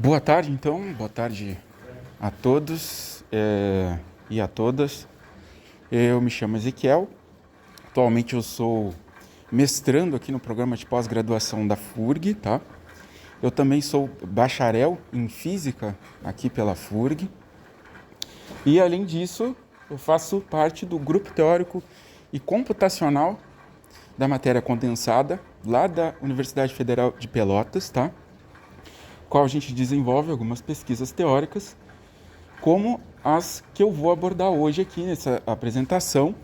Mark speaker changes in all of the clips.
Speaker 1: Boa tarde, então. Boa tarde a todos e a todas. Eu me chamo Ezequiel. Atualmente eu sou mestrando aqui no programa de pós-graduação da FURG, tá? Eu também sou bacharel em Física aqui pela FURG. E, além disso, eu faço parte do grupo teórico e computacional da matéria condensada, lá da Universidade Federal de Pelotas, tá? Qual a gente desenvolve algumas pesquisas teóricas, como as que eu vou abordar hoje aqui nessa apresentação,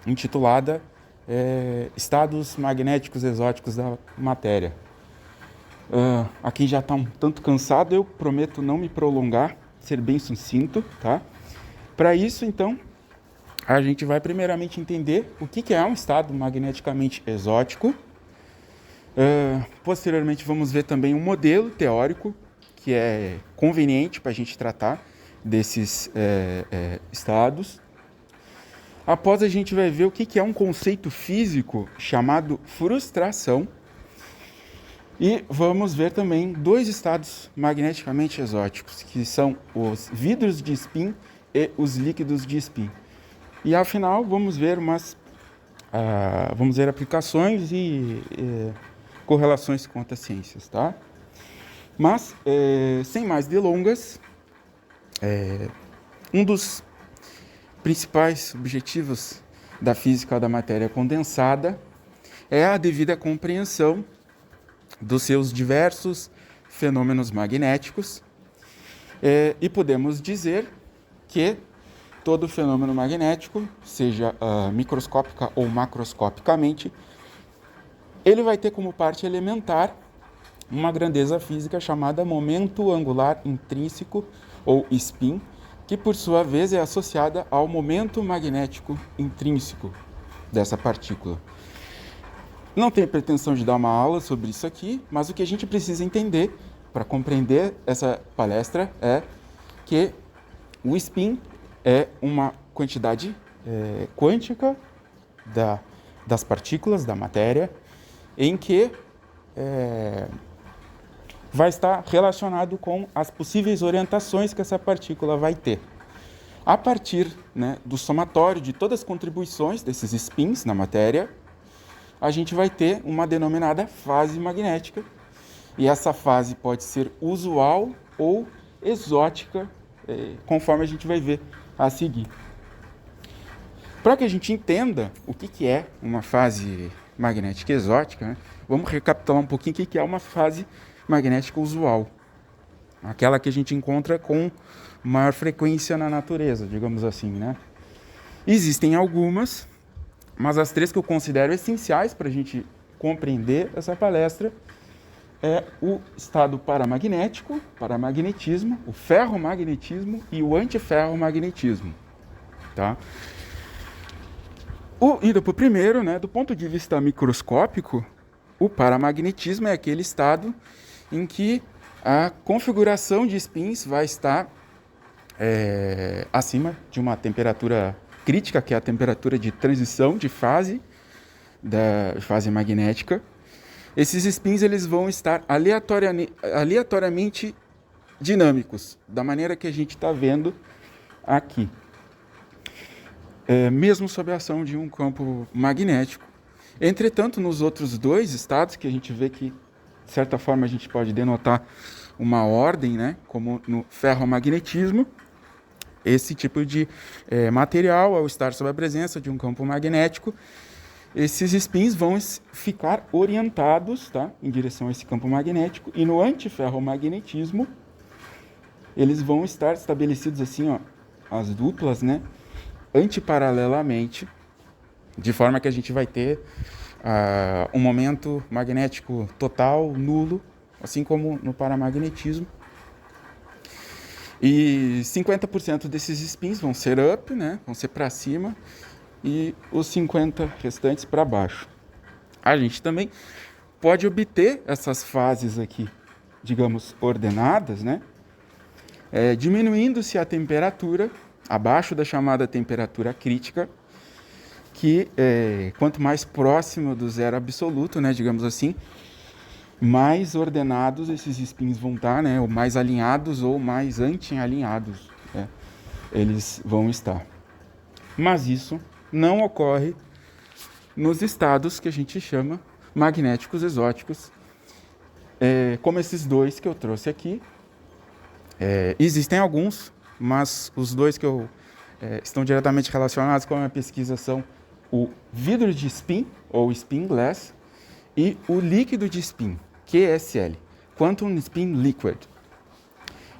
Speaker 1: intitulada Estados Magnéticos Exóticos da Matéria. A quem já está um tanto cansado, eu prometo não me prolongar, ser bem sucinto, tá? Para isso, então, a gente vai primeiramente entender o que é um estado magneticamente exótico. Posteriormente, vamos ver também um modelo teórico que é conveniente para a gente tratar desses estados. Após, a gente vai ver o que é um conceito físico chamado frustração. E vamos ver também dois estados magneticamente exóticos, que são os vidros de spin e os líquidos de spin. E, ao final, vamos ver aplicações e correlações com outras ciências, tá? Mas, sem mais delongas, um dos principais objetivos da física da matéria condensada é a devida compreensão dos seus diversos fenômenos magnéticos, e podemos dizer que todo fenômeno magnético, seja microscópica ou macroscopicamente, ele vai ter como parte elementar uma grandeza física chamada momento angular intrínseco, ou spin, que por sua vez é associada ao momento magnético intrínseco dessa partícula. Não tenho pretensão de dar uma aula sobre isso aqui, mas o que a gente precisa entender para compreender essa palestra é que o spin é uma quantidade quântica das partículas, da matéria, em que vai estar relacionado com as possíveis orientações que essa partícula vai ter. A partir, do somatório de todas as contribuições desses spins na matéria, a gente vai ter uma denominada fase magnética, e essa fase pode ser usual ou exótica, conforme a gente vai ver a seguir. Para que a gente entenda o que é uma fase magnética exótica, vamos recapitular um pouquinho o que é uma fase magnética usual. Aquela que a gente encontra com maior frequência na natureza, digamos assim, Existem algumas, mas as três que eu considero essenciais para a gente compreender essa palestra é o estado paramagnético, paramagnetismo, o ferromagnetismo e o antiferromagnetismo, tá? Indo para o primeiro, do ponto de vista microscópico, o paramagnetismo é aquele estado em que a configuração de spins vai estar acima de uma temperatura crítica, que é a temperatura de transição de fase, da fase magnética. Esses spins eles vão estar aleatoriamente dinâmicos, da maneira que a gente está vendo aqui. Mesmo sob a ação de um campo magnético. Entretanto, nos outros dois estados, que a gente vê que, de certa forma, a gente pode denotar uma ordem, como no ferromagnetismo, esse tipo de material, ao estar sob a presença de um campo magnético, esses spins vão ficar orientados, em direção a esse campo magnético, e no antiferromagnetismo, eles vão estar estabelecidos assim, as duplas, antiparalelamente, de forma que a gente vai ter um momento magnético total, nulo, assim como no paramagnetismo. E 50% desses spins vão ser up, vão ser para cima, e os 50 restantes para baixo. A gente também pode obter essas fases aqui, digamos, ordenadas, diminuindo-se a temperatura abaixo da chamada temperatura crítica, que quanto mais próximo do zero absoluto, digamos assim, mais ordenados esses spins vão estar, né? Ou mais alinhados ou mais anti-alinhados, né? Eles vão estar. Mas isso não ocorre nos estados que a gente chama magnéticos exóticos, como esses dois que eu trouxe aqui. Existem alguns, mas os dois que estão diretamente relacionados com a minha pesquisa são o vidro de spin, ou spin glass, e o líquido de spin, QSL, Quantum Spin Liquid.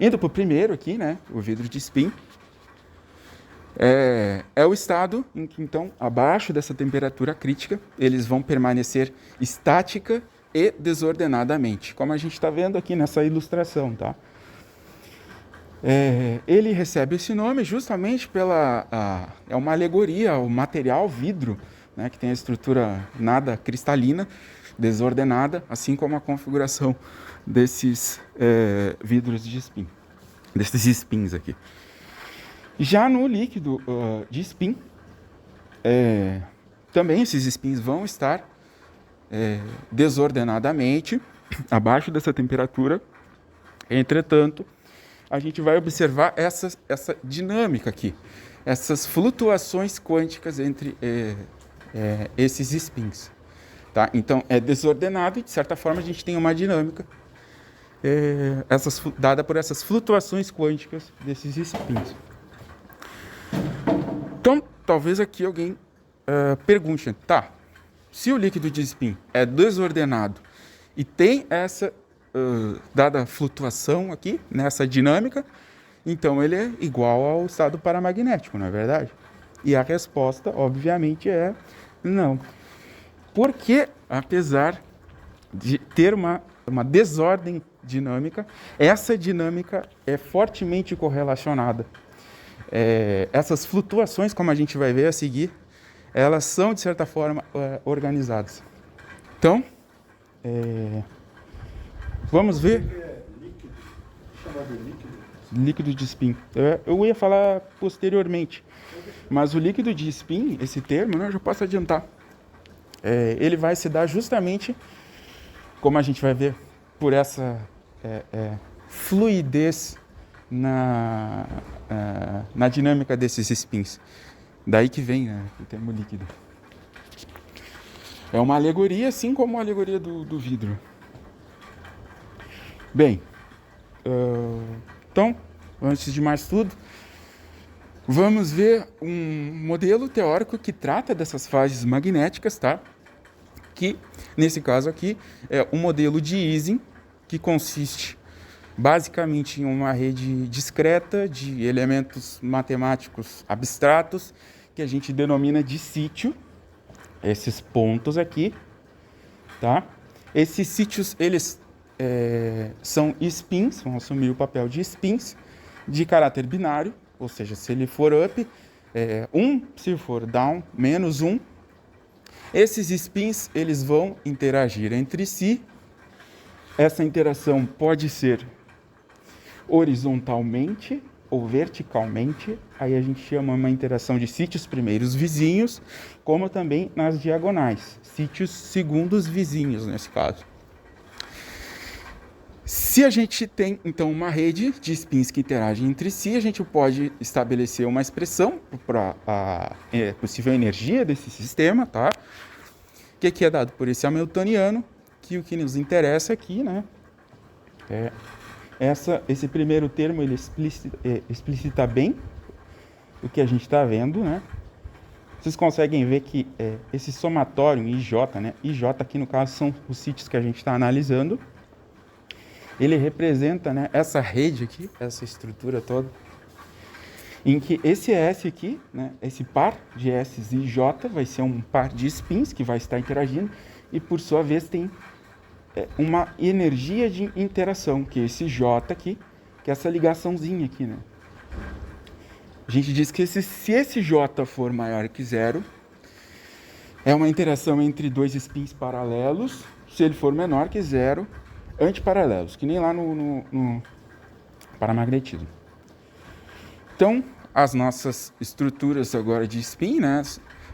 Speaker 1: Indo para o primeiro aqui, né, o vidro de spin, é o estado em que, então, abaixo dessa temperatura crítica, eles vão permanecer estática e desordenadamente, como a gente está vendo aqui nessa ilustração, tá? Ele recebe esse nome justamente é uma alegoria ao material vidro, né, que tem a estrutura nada cristalina, desordenada, assim como a configuração desses vidros de spin, desses spins aqui. Já no líquido de spin, também esses spins vão estar desordenadamente abaixo dessa temperatura. Entretanto, a gente vai observar essa dinâmica aqui, essas flutuações quânticas entre esses spins. Tá? Então, é desordenado e, de certa forma, a gente tem uma dinâmica dada por essas flutuações quânticas desses spins. Então, talvez aqui alguém pergunte, tá, se o líquido de spin é desordenado e tem essa dada flutuação aqui, nessa dinâmica, então ele é igual ao estado paramagnético, não é verdade? E a resposta, obviamente, é não. Porque, apesar de ter uma desordem dinâmica, essa dinâmica é fortemente correlacionada. Essas flutuações, como a gente vai ver a seguir, elas são, de certa forma, organizadas. Então, vamos ver.
Speaker 2: Líquido, chamado
Speaker 1: Líquido de spin. Eu ia falar posteriormente, mas o líquido de spin, esse termo, né, eu já posso adiantar. Ele vai se dar justamente, como a gente vai ver, por essa fluidez na dinâmica desses spins. Daí que vem, né, o termo líquido. É uma alegoria, assim como a alegoria do vidro. Bem, então, antes de mais tudo, vamos ver um modelo teórico que trata dessas fases magnéticas, tá? Que, nesse caso aqui, é um modelo de Ising, que consiste basicamente em uma rede discreta de elementos matemáticos abstratos, que a gente denomina de sítio, esses pontos aqui, tá? Esses sítios, eles são spins, vão assumir o papel de spins, de caráter binário, ou seja, se ele for up, 1, se for down, menos 1. Esses spins, eles vão interagir entre si. Essa interação pode ser horizontalmente ou verticalmente, aí a gente chama uma interação de sítios primeiros vizinhos, como também nas diagonais, sítios segundos vizinhos nesse caso. Se a gente tem, então, uma rede de spins que interagem entre si, a gente pode estabelecer uma expressão para a possível energia desse sistema, tá? Que aqui é dado por esse hamiltoniano, que o que nos interessa aqui, né? Esse primeiro termo, ele explicita bem o que a gente está vendo, né? Vocês conseguem ver que esse somatório IJ, né? IJ aqui no caso são os sítios que a gente está analisando. Ele representa, né, essa rede aqui, essa estrutura toda, em que esse S aqui, né, esse par de S e J vai ser um par de spins que vai estar interagindo e, por sua vez, tem uma energia de interação, que é esse J aqui, que é essa ligaçãozinha aqui, né? A gente diz que se esse J for maior que zero, é uma interação entre dois spins paralelos. Se ele for menor que zero, antiparalelos, que nem lá no paramagnetismo. Então, as nossas estruturas agora de spin, né,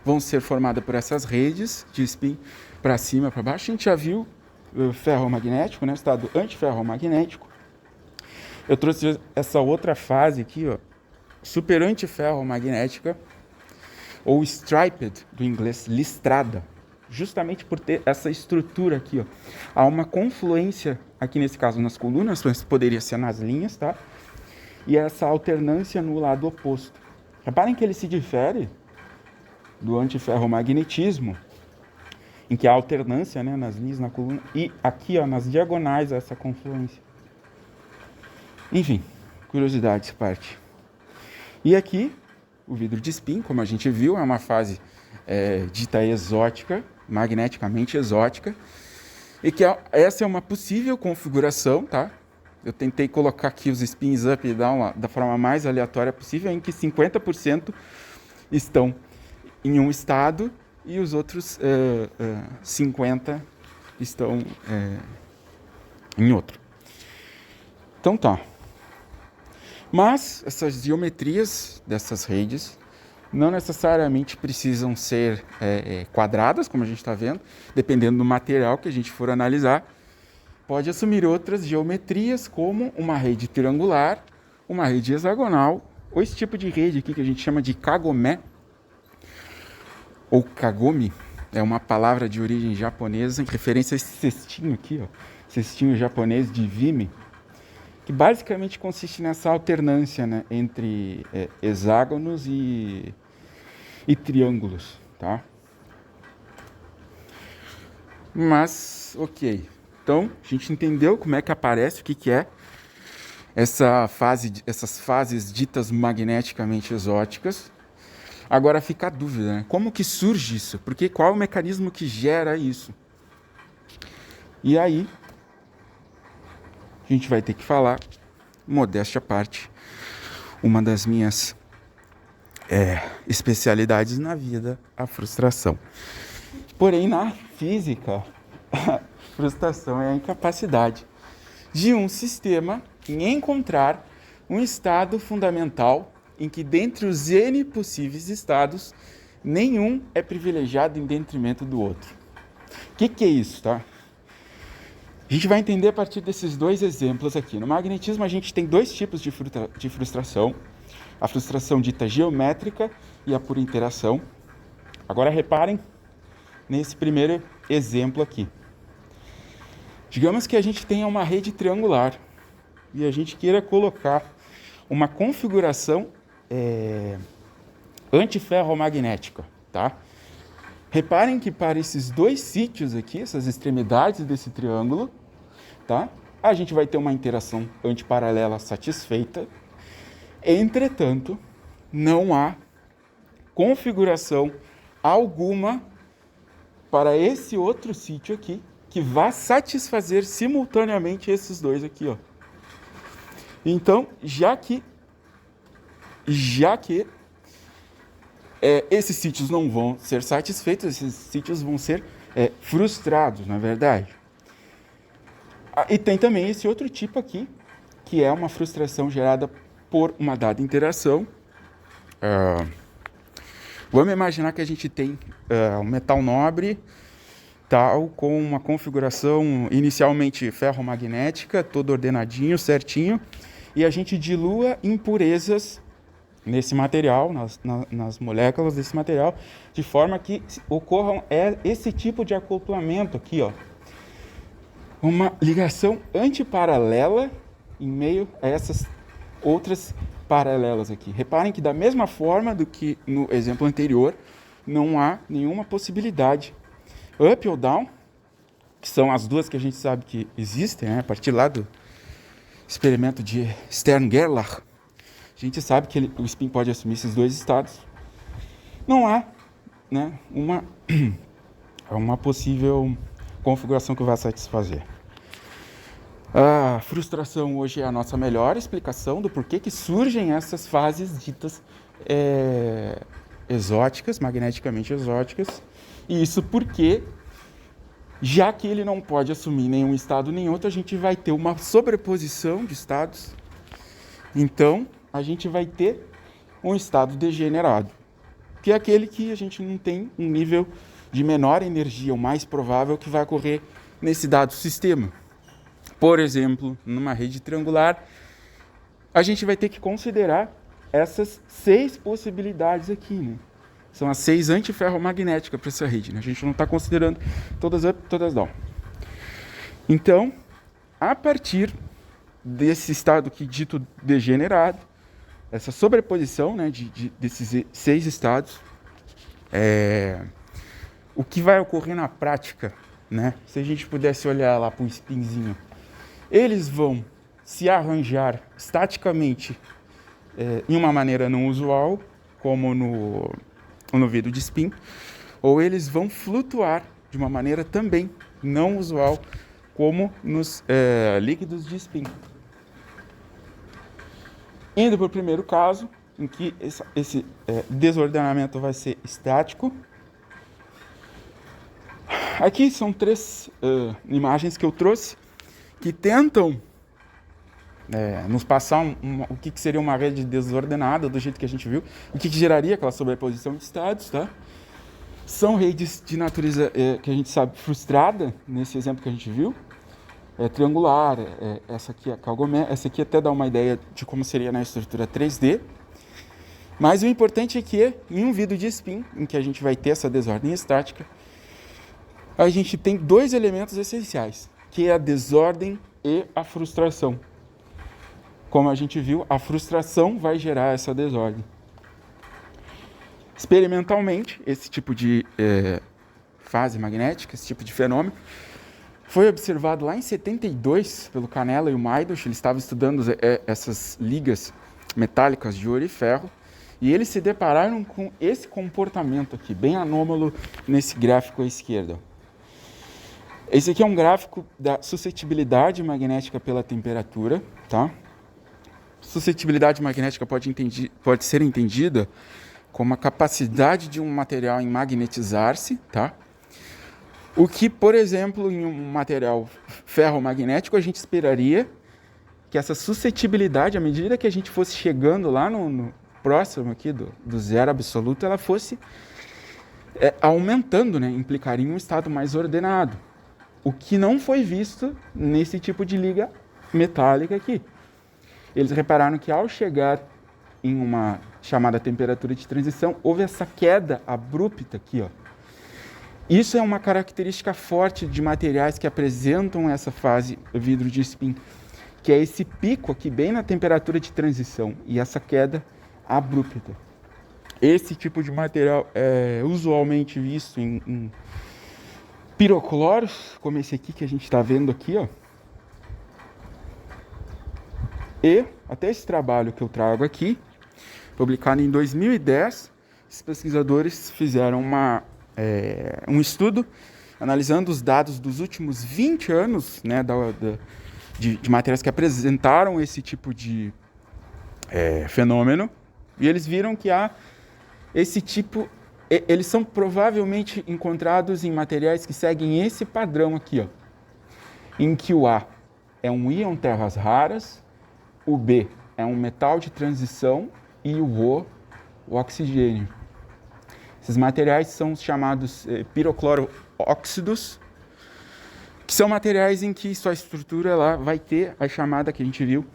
Speaker 1: vão ser formadas por essas redes de spin para cima, para baixo. A gente já viu ferromagnético, né, estado antiferromagnético. Eu trouxe essa outra fase aqui, ó, super antiferromagnética, ou striped, do inglês, listrada, justamente por ter essa estrutura aqui, ó. Há uma confluência, aqui nesse caso nas colunas, mas poderia ser nas linhas, tá? E essa alternância no lado oposto. Reparem que ele se difere do antiferromagnetismo, em que há alternância, né, nas linhas, na coluna, e aqui, ó, nas diagonais, essa confluência. Enfim, curiosidade essa parte. E aqui, o vidro de spin, como a gente viu, é uma fase dita exótica, magneticamente exótica, e que essa é uma possível configuração, tá? Eu tentei colocar aqui os spins up e down da forma mais aleatória possível, em que 50% estão em um estado e os outros 50% estão em outro. Então tá. Mas essas geometrias dessas redes não necessariamente precisam ser quadradas, como a gente está vendo, dependendo do material que a gente for analisar. Pode assumir outras geometrias, como uma rede triangular, uma rede hexagonal, ou esse tipo de rede aqui que a gente chama de kagomé, ou kagome, é uma palavra de origem japonesa, em referência a esse cestinho aqui, ó, cestinho japonês de vime, que basicamente consiste nessa alternância, né, entre hexágonos e triângulos, tá? Mas, ok. Então, a gente entendeu como é que aparece, o que é essas fases ditas magneticamente exóticas. Agora fica a dúvida, né? Como que surge isso? Porque qual é o mecanismo que gera isso? E aí, a gente vai ter que falar, modéstia à parte, uma das minhas especialidades na vida, a frustração. Porém, na física, a frustração é a incapacidade de um sistema em encontrar um estado fundamental em que, dentre os N possíveis estados, nenhum é privilegiado em detrimento do outro. O que é isso, tá? A gente vai entender a partir desses dois exemplos aqui. No magnetismo, a gente tem dois tipos de frustração. A frustração dita geométrica e a por interação. Agora, reparem nesse primeiro exemplo aqui. Digamos que a gente tenha uma rede triangular e a gente queira colocar uma configuração antiferromagnética, tá? Reparem que para esses dois sítios aqui, essas extremidades desse triângulo, tá? A gente vai ter uma interação antiparalela satisfeita. Entretanto, não há configuração alguma para esse outro sítio aqui que vá satisfazer simultaneamente esses dois aqui, ó. Então, já que esses sítios não vão ser satisfeitos, esses sítios vão ser frustrados, na verdade. E tem também esse outro tipo aqui, que é uma frustração gerada por uma dada interação. Vamos imaginar que a gente tem um metal nobre, tal, com uma configuração inicialmente ferromagnética, todo ordenadinho, certinho, e a gente dilua impurezas nesse material, nas moléculas desse material, de forma que ocorram esse tipo de acoplamento aqui, ó. Uma ligação antiparalela em meio a essas outras paralelas aqui. Reparem que da mesma forma do que no exemplo anterior, não há nenhuma possibilidade up ou down, que são as duas que a gente sabe que existem, né? A partir lá do experimento de Stern-Gerlach, a gente sabe que o spin pode assumir esses dois estados. Não há, né, uma possível configuração que vai satisfazer. A frustração hoje é a nossa melhor explicação do porquê que surgem essas fases ditas exóticas, magneticamente exóticas. E isso porque, já que ele não pode assumir nenhum estado nem outro, a gente vai ter uma sobreposição de estados. Então, a gente vai ter um estado degenerado, que é aquele que a gente não tem um nível de menor energia, o mais provável que vai ocorrer nesse dado sistema. Por exemplo, numa rede triangular, a gente vai ter que considerar essas 6 possibilidades aqui, né? São as 6 antiferromagnéticas para essa rede, né? A gente não está considerando todas up, todas down. Então, a partir desse estado aqui dito degenerado, essa sobreposição, né, desses 6 estados, o que vai ocorrer na prática, né? Se a gente pudesse olhar lá para o spinzinho, eles vão se arranjar estaticamente em uma maneira não usual, como no vidro de spin, ou eles vão flutuar de uma maneira também não usual, como nos líquidos de spin. Indo para o primeiro caso, em que esse desordenamento vai ser estático. Aqui são 3 imagens que eu trouxe que tentam nos passar o que seria uma rede desordenada, do jeito que a gente viu, o que geraria aquela sobreposição de estados, tá? São redes de natureza que a gente sabe frustrada, nesse exemplo que a gente viu, triangular, essa aqui é Calgomé, essa aqui até dá uma ideia de como seria na estrutura 3D, mas o importante é que em um vidro de spin, em que a gente vai ter essa desordem estática, a gente tem 2 elementos essenciais, que é a desordem e a frustração. Como a gente viu, a frustração vai gerar essa desordem. Experimentalmente, esse tipo de fase magnética, esse tipo de fenômeno, foi observado lá em 72 pelo Canella e o Maydosh. Eles estavam estudando essas ligas metálicas de ouro e ferro, e eles se depararam com esse comportamento aqui, bem anômalo nesse gráfico à esquerda. Esse aqui é um gráfico da suscetibilidade magnética pela temperatura, tá? Suscetibilidade magnética pode ser entendida como a capacidade de um material em magnetizar-se, tá? O que, por exemplo, em um material ferromagnético, a gente esperaria que essa suscetibilidade, à medida que a gente fosse chegando lá no próximo aqui do zero absoluto, ela fosse aumentando, né? Implicaria em um estado mais ordenado. O que não foi visto nesse tipo de liga metálica aqui. Eles repararam que ao chegar em uma chamada temperatura de transição, houve essa queda abrupta aqui, ó. Isso é uma característica forte de materiais que apresentam essa fase vidro de spin, que é esse pico aqui bem na temperatura de transição e essa queda abrupta. Esse tipo de material é usualmente visto em pirocloros, como esse aqui que a gente está vendo aqui, ó. E até esse trabalho que eu trago aqui, publicado em 2010, esses pesquisadores fizeram um estudo analisando os dados dos últimos 20 anos, né, de materiais que apresentaram esse tipo de fenômeno, e eles viram que há esse tipo, eles são provavelmente encontrados em materiais que seguem esse padrão aqui, ó, em que o A é um íon terras raras, o B é um metal de transição e o oxigênio. Esses materiais são chamados pirocloroóxidos, que são materiais em que sua estrutura lá vai ter a chamada que a gente viu,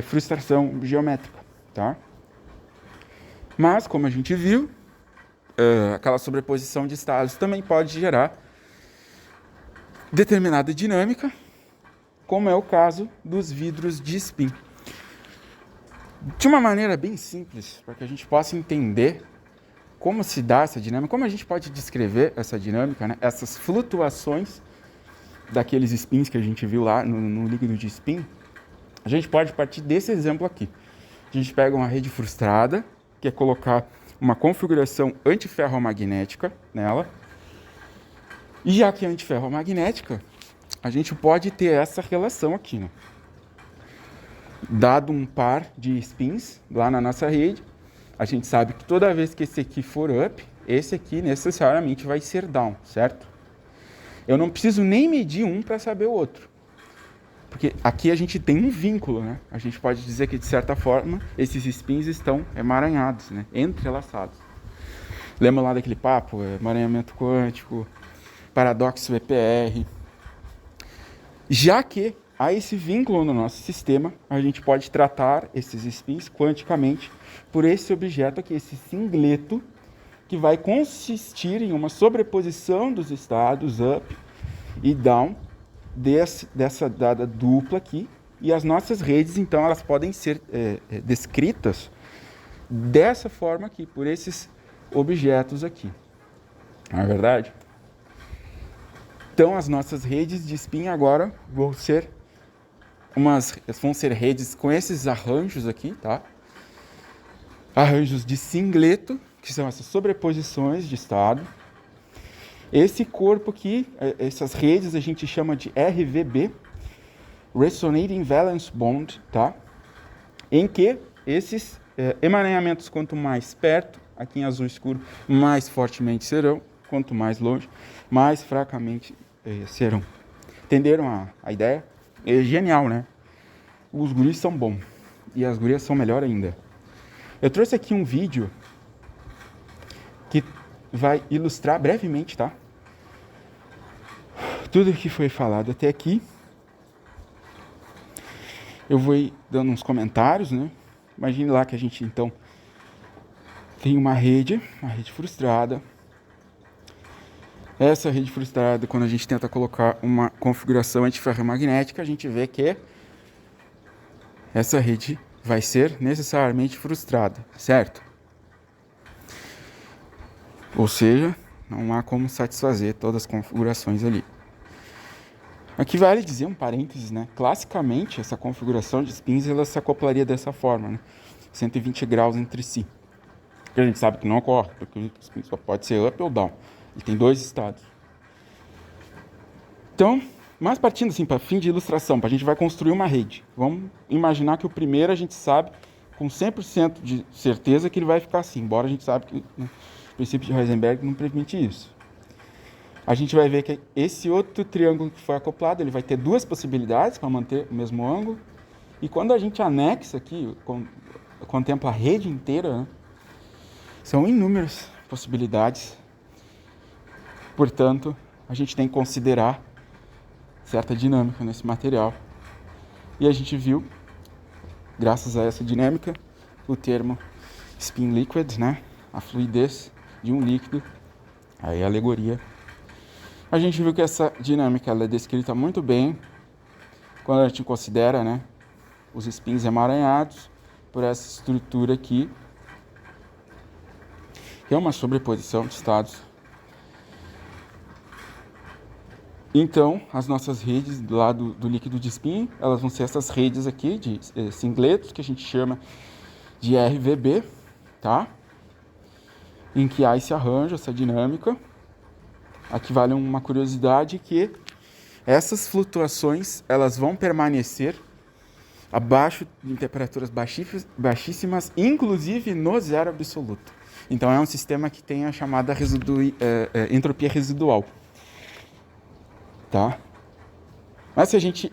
Speaker 1: frustração geométrica, tá? Mas, como a gente viu, aquela sobreposição de estados também pode gerar determinada dinâmica, como é o caso dos vidros de spin. De uma maneira bem simples, para que a gente possa entender como se dá essa dinâmica, como a gente pode descrever essa dinâmica, né? Essas flutuações daqueles spins que a gente viu lá no líquido de spin, a gente pode partir desse exemplo aqui. A gente pega uma rede frustrada, que é colocar uma configuração antiferromagnética nela, e já que é antiferromagnética, a gente pode ter essa relação aqui, né? Dado um par de spins lá na nossa rede, a gente sabe que toda vez que esse aqui for up, esse aqui necessariamente vai ser down, certo? Eu não preciso nem medir um para saber o outro. Porque aqui a gente tem um vínculo, né? A gente pode dizer que, de certa forma, esses spins estão emaranhados, né? Entrelaçados. Lembra lá daquele papo? Emaranhamento quântico, paradoxo EPR. Já que há esse vínculo no nosso sistema, a gente pode tratar esses spins quanticamente por esse objeto aqui, esse singleto, que vai consistir em uma sobreposição dos estados up e down dessa dada dupla aqui. E as nossas redes, então, elas podem ser descritas dessa forma aqui, por esses objetos aqui. Não é verdade? Então, as nossas redes de spin agora vão ser redes com esses arranjos aqui, tá? Arranjos de singleto, que são essas sobreposições de estado. Esse corpo aqui, essas redes a gente chama de RVB, Resonating Valence Bond, tá? Em que esses emaranhamentos, quanto mais perto, aqui em azul escuro, mais fortemente serão, quanto mais longe, mais fracamente serão. Entenderam a ideia? É genial, né? Os guris são bons e as gurias são melhor ainda. Eu trouxe aqui um vídeo que vai ilustrar brevemente, tá? Tudo que foi falado até aqui. Eu vou ir dando uns comentários, né? Imagine lá que a gente, então, tem uma rede frustrada. Essa rede frustrada, quando a gente tenta colocar uma configuração antiferromagnética, a gente vê que essa rede vai ser necessariamente frustrada, certo? Ou seja, não há como satisfazer todas as configurações ali. Aqui vale dizer um parênteses, né? Classicamente, essa configuração de spins ela se acoplaria dessa forma, né? 120 graus entre si. Que a gente sabe que não ocorre, porque o spin só pode ser up ou down. Ele tem dois estados. Então, mas partindo assim, para fim de ilustração, a gente vai construir uma rede. Vamos imaginar que o primeiro a gente sabe com 100% de certeza que ele vai ficar assim, embora a gente sabe que o princípio de Heisenberg não permite isso. A gente vai ver que esse outro triângulo que foi acoplado, ele vai ter duas possibilidades para manter o mesmo ângulo. E quando a gente anexa aqui, contempla a rede inteira, né, são inúmeras possibilidades. Portanto, a gente tem que considerar certa dinâmica nesse material. E a gente viu, graças a essa dinâmica, o termo spin liquid, né, a fluidez de um líquido, aí a alegoria. A gente viu que essa dinâmica ela é descrita muito bem quando a gente considera, né, os spins emaranhados por essa estrutura aqui, que é uma sobreposição de estados. Então, as nossas redes do lado do líquido de spin, elas vão ser essas redes aqui de singletos, que a gente chama de RVB, tá? Em que há esse arranjo, essa dinâmica. Aqui vale uma curiosidade que essas flutuações elas vão permanecer abaixo de temperaturas baixíssimas, inclusive no zero absoluto. Então é um sistema que tem a chamada entropia residual. Tá? Mas se a gente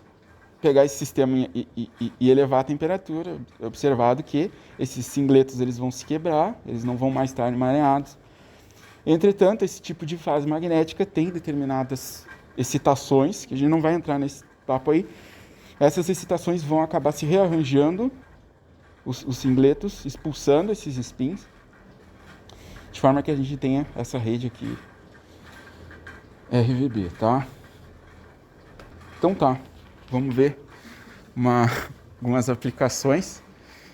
Speaker 1: pegar esse sistema e elevar a temperatura, é observado que esses singletos eles vão se quebrar, eles não vão mais estar emaranhados. Entretanto, esse tipo de fase magnética tem determinadas excitações, que a gente não vai entrar nesse papo aí. Essas excitações vão acabar se rearranjando, os singletos, expulsando esses spins, de forma que a gente tenha essa rede aqui, RVB, tá? Então tá, vamos ver algumas aplicações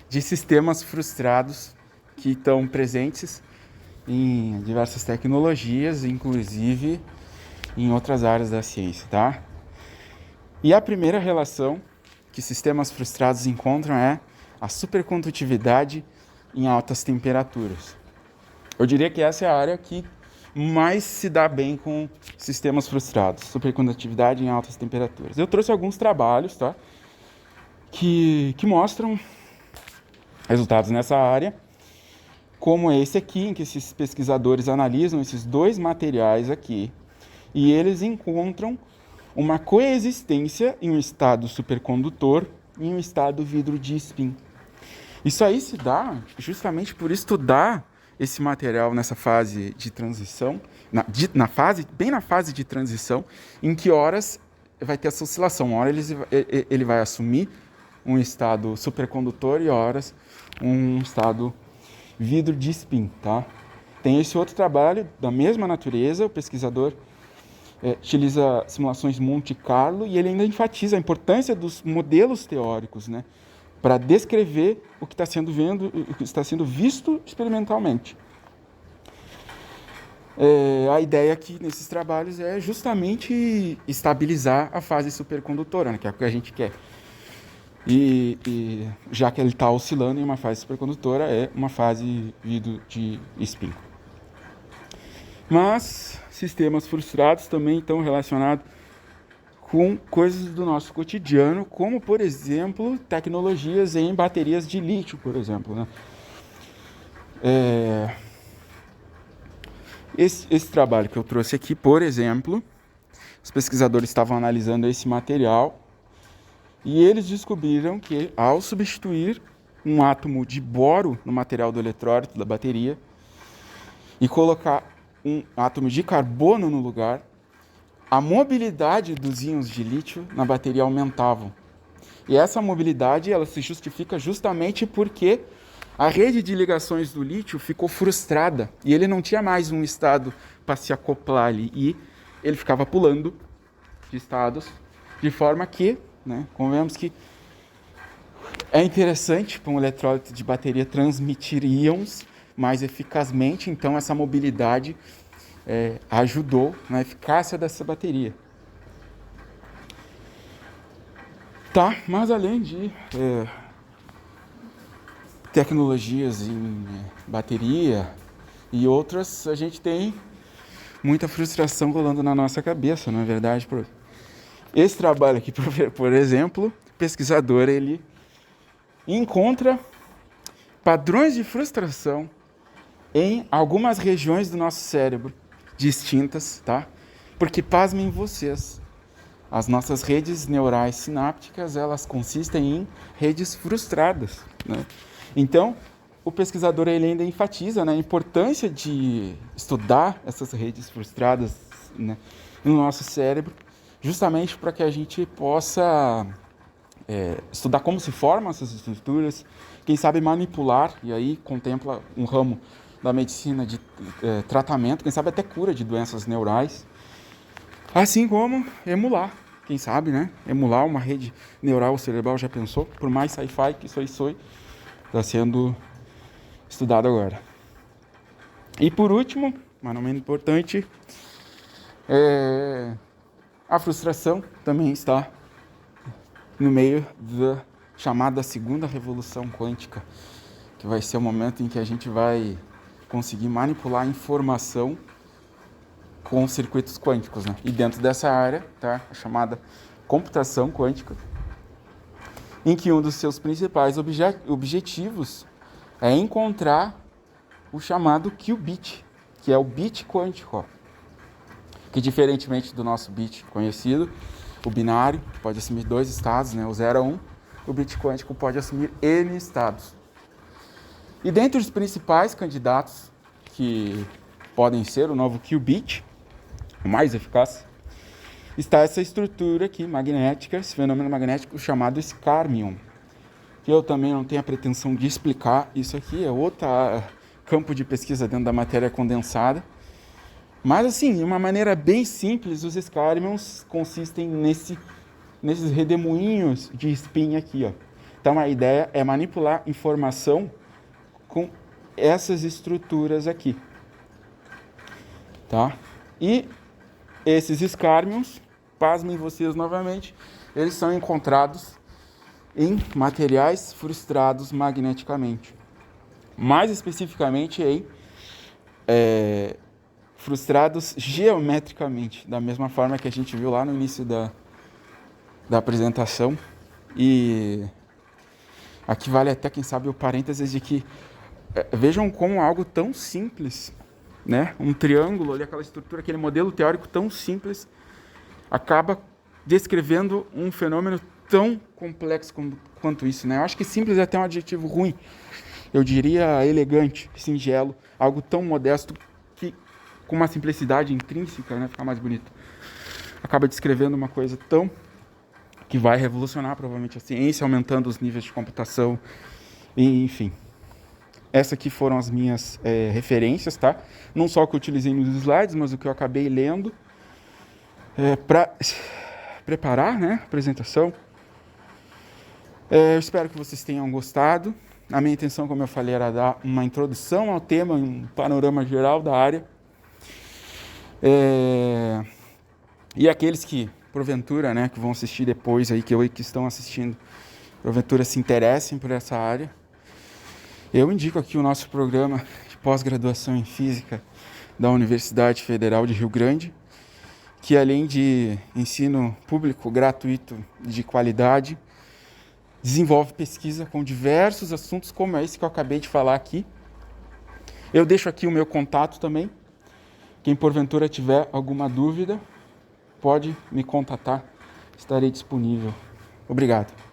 Speaker 1: de sistemas frustrados que estão presentes em diversas tecnologias, inclusive em outras áreas da ciência, tá? E a primeira relação que sistemas frustrados encontram é a supercondutividade em altas temperaturas. Eu diria que essa é a área que mais se dá bem com sistemas frustrados, supercondutividade em altas temperaturas. Eu trouxe alguns trabalhos, tá? Que mostram resultados nessa área, como esse aqui, em que esses pesquisadores analisam esses dois materiais aqui, e eles encontram uma coexistência em um estado supercondutor e em um estado vidro de spin. Isso aí se dá justamente por estudar esse material nessa fase de transição, bem na fase de transição, em que horas vai ter essa oscilação. Uma hora ele vai assumir um estado supercondutor e horas um estado vidro de spin, tá? Tem esse outro trabalho da mesma natureza, o pesquisador utiliza simulações Monte Carlo e ele ainda enfatiza a importância dos modelos teóricos, né, para descrever o que está sendo visto experimentalmente. A ideia aqui nesses trabalhos é justamente estabilizar a fase supercondutora, né, que é o que a gente quer. E já que ele está oscilando em uma fase supercondutora, é uma fase vidro de spin. Mas sistemas frustrados também estão relacionados com coisas do nosso cotidiano, como, por exemplo, tecnologias em baterias de lítio, por exemplo, né? Esse trabalho que eu trouxe aqui, por exemplo, os pesquisadores estavam analisando esse material e eles descobriram que, ao substituir um átomo de boro no material do eletrólito da bateria e colocar um átomo de carbono no lugar, a mobilidade dos íons de lítio na bateria aumentavam. E essa mobilidade ela se justifica justamente porque a rede de ligações do lítio ficou frustrada e ele não tinha mais um estado para se acoplar ali e ele ficava pulando de estados de forma que, né, convenhamos que é interessante para um eletrólito de bateria transmitir íons mais eficazmente, então essa mobilidade ajudou na eficácia dessa bateria. Tá, mas além de tecnologias em bateria e outras, a gente tem muita frustração rolando na nossa cabeça, não é verdade? Esse trabalho aqui, por exemplo, o pesquisador ele encontra padrões de frustração em algumas regiões do nosso cérebro distintas, tá? Porque, pasmem vocês, as nossas redes neurais sinápticas, elas consistem em redes frustradas, né? Então, o pesquisador ele ainda enfatiza, né, a importância de estudar essas redes frustradas, né, no nosso cérebro, justamente para que a gente possa estudar como se formam essas estruturas, quem sabe manipular, e aí contempla um ramo da medicina de tratamento, quem sabe até cura de doenças neurais, assim como emular, quem sabe, né? Emular uma rede neural cerebral, já pensou? Por mais sci-fi que isso aí está sendo estudado agora. E por último, mas não menos importante, a frustração também está no meio da chamada segunda revolução quântica, que vai ser o momento em que a gente vai conseguir manipular a informação com circuitos quânticos, né? E dentro dessa área, tá, a chamada computação quântica, em que um dos seus principais objetivos é encontrar o chamado qubit, que é o bit quântico, que diferentemente do nosso bit conhecido, o binário pode assumir 2 estados, né, o 0 a 1, o bit quântico pode assumir N estados. E dentre os principais candidatos que podem ser o novo qubit, o mais eficaz, está essa estrutura aqui, magnética, esse fenômeno magnético chamado Scarmion, que eu também não tenho a pretensão de explicar. Isso aqui é outro campo de pesquisa dentro da matéria condensada. Mas assim, de uma maneira bem simples, os Scarmions consistem nesses redemoinhos de spin aqui, ó. Então a ideia é manipular informação com essas estruturas aqui, tá? E esses Scarmions, pasmem vocês novamente, eles são encontrados em materiais frustrados magneticamente. Mais especificamente em frustrados geometricamente, da mesma forma que a gente viu lá no início da apresentação. E aqui vale até, quem sabe, o parênteses de que vejam como algo tão simples, né? Um triângulo ali, aquela estrutura, aquele modelo teórico tão simples, acaba descrevendo um fenômeno tão complexo quanto isso, né? Eu acho que simples é até um adjetivo ruim. Eu diria elegante, singelo, algo tão modesto que com uma simplicidade intrínseca, né, fica mais bonito. acaba descrevendo uma coisa tão que vai revolucionar provavelmente a ciência, aumentando os níveis de computação, e, enfim. Essas aqui foram as minhas referências, tá? Não só o que eu utilizei nos slides, mas o que eu acabei lendo para preparar, né, a apresentação. Eu espero que vocês tenham gostado. A minha intenção, como eu falei, era dar uma introdução ao tema, um panorama geral da área. E aqueles que, porventura, né, que vão assistir depois, aí, que estão assistindo, porventura se interessem por essa área, eu indico aqui o nosso programa de pós-graduação em Física da Universidade Federal de Rio Grande, que além de ensino público, gratuito e de qualidade, desenvolve pesquisa com diversos assuntos, como esse que eu acabei de falar aqui. Eu deixo aqui o meu contato também. Quem porventura tiver alguma dúvida, pode me contatar. Estarei disponível. Obrigado.